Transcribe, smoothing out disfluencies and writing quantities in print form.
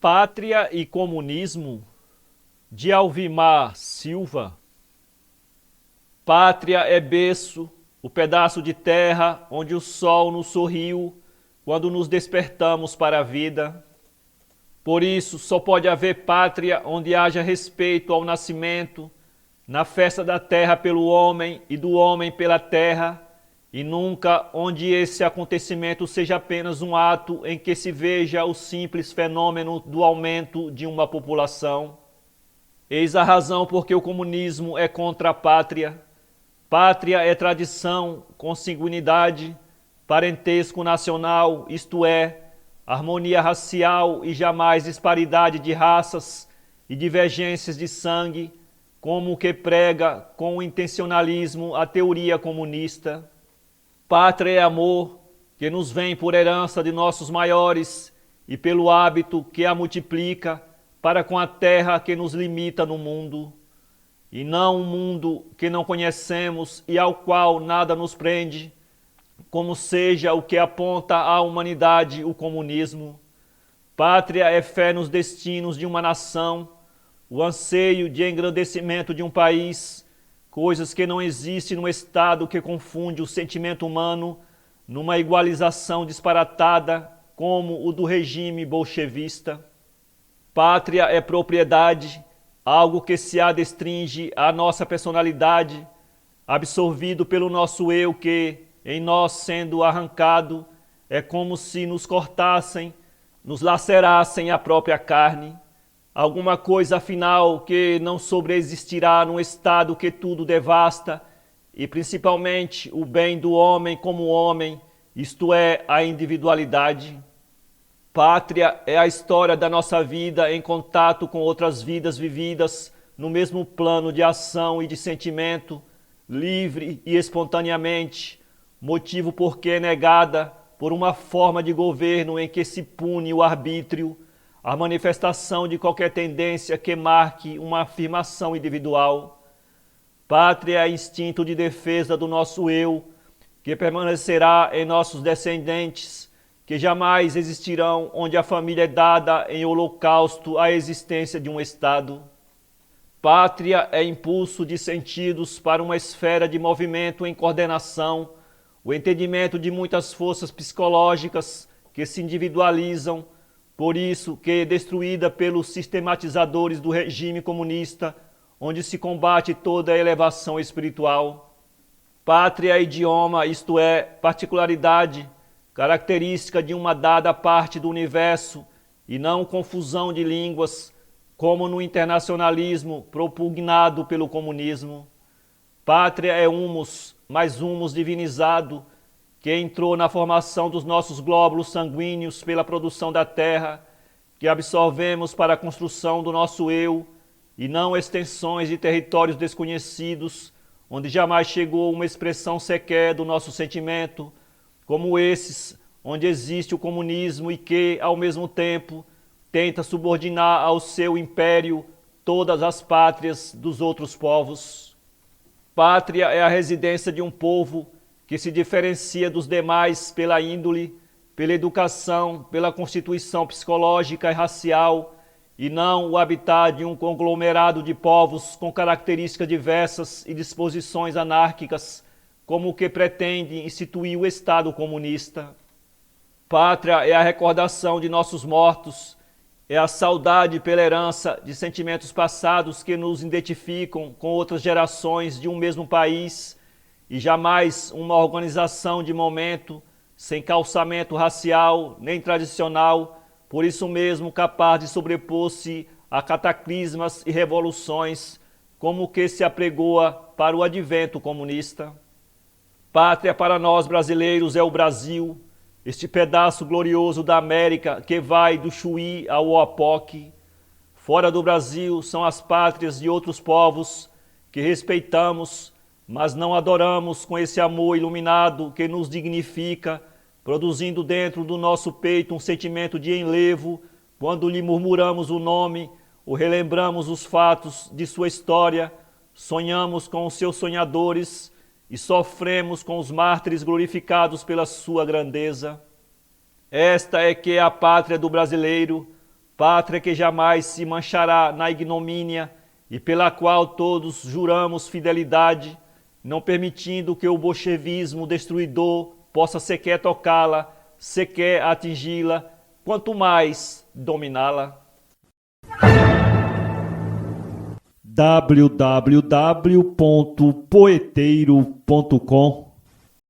Pátria e Comunismo, de Alvimar Silva. Pátria é berço, o pedaço de terra onde o sol nos sorriu quando nos despertamos para a vida. Por isso, só pode haver pátria onde haja respeito ao nascimento, na festa da terra pelo homem e do homem pela terra, e nunca onde esse acontecimento seja apenas um ato em que se veja o simples fenômeno do aumento de uma população. Eis a razão por que o comunismo é contra a pátria. Pátria é tradição, consanguinidade, parentesco nacional, isto é, harmonia racial e jamais disparidade de raças e divergências de sangue, como o que prega com intencionalismo a teoria comunista. Pátria é amor, que nos vem por herança de nossos maiores e pelo hábito que a multiplica para com a terra que nos limita no mundo, e não um mundo que não conhecemos e ao qual nada nos prende, como seja o que aponta à humanidade o comunismo. Pátria é fé nos destinos de uma nação, o anseio de engrandecimento de um país, coisas que não existem no Estado que confunde o sentimento humano numa igualização disparatada como o do regime bolchevista. Pátria é propriedade, algo que se adstringe à nossa personalidade, absorvido pelo nosso eu que, em nós sendo arrancado, é como se nos cortassem, nos lacerassem a própria carne, alguma coisa afinal que não sobreexistirá num estado que tudo devasta, e principalmente o bem do homem como homem, isto é, a individualidade. Pátria é a história da nossa vida em contato com outras vidas vividas no mesmo plano de ação e de sentimento, livre e espontaneamente, motivo porque é negada por uma forma de governo em que se pune o arbítrio, a manifestação de qualquer tendência que marque uma afirmação individual. Pátria é instinto de defesa do nosso eu, que permanecerá em nossos descendentes, que jamais existirão onde a família é dada em holocausto à existência de um Estado. Pátria é impulso de sentidos para uma esfera de movimento em coordenação, o entendimento de muitas forças psicológicas que se individualizam, por isso que, destruída pelos sistematizadores do regime comunista, onde se combate toda a elevação espiritual. Pátria é idioma, isto é, particularidade, característica de uma dada parte do universo e não confusão de línguas, como no internacionalismo propugnado pelo comunismo. Pátria é humus, mas humus divinizado, que entrou na formação dos nossos glóbulos sanguíneos pela produção da terra, que absorvemos para a construção do nosso eu, e não extensões de territórios desconhecidos, onde jamais chegou uma expressão sequer do nosso sentimento, como esses, onde existe o comunismo e que, ao mesmo tempo, tenta subordinar ao seu império todas as pátrias dos outros povos. Pátria é a residência de um povo que se diferencia dos demais pela índole, pela educação, pela constituição psicológica e racial, e não o habitat de um conglomerado de povos com características diversas e disposições anárquicas, como o que pretende instituir o Estado comunista. Pátria é a recordação de nossos mortos, é a saudade pela herança de sentimentos passados que nos identificam com outras gerações de um mesmo país, e jamais uma organização de momento sem calçamento racial nem tradicional, por isso mesmo capaz de sobrepor-se a cataclismas e revoluções, como o que se apregoa para o advento comunista. Pátria para nós brasileiros é o Brasil, este pedaço glorioso da América que vai do Chuí ao Oapoque. Fora do Brasil são as pátrias de outros povos que respeitamos, mas não adoramos com esse amor iluminado que nos dignifica, produzindo dentro do nosso peito um sentimento de enlevo quando lhe murmuramos o nome ou relembramos os fatos de sua história, sonhamos com os seus sonhadores e sofremos com os mártires glorificados pela sua grandeza. Esta é que é a pátria do brasileiro, pátria que jamais se manchará na ignomínia e pela qual todos juramos fidelidade, não permitindo que o bolchevismo destruidor possa sequer tocá-la, sequer atingi-la, quanto mais dominá-la. www.poeteiro.com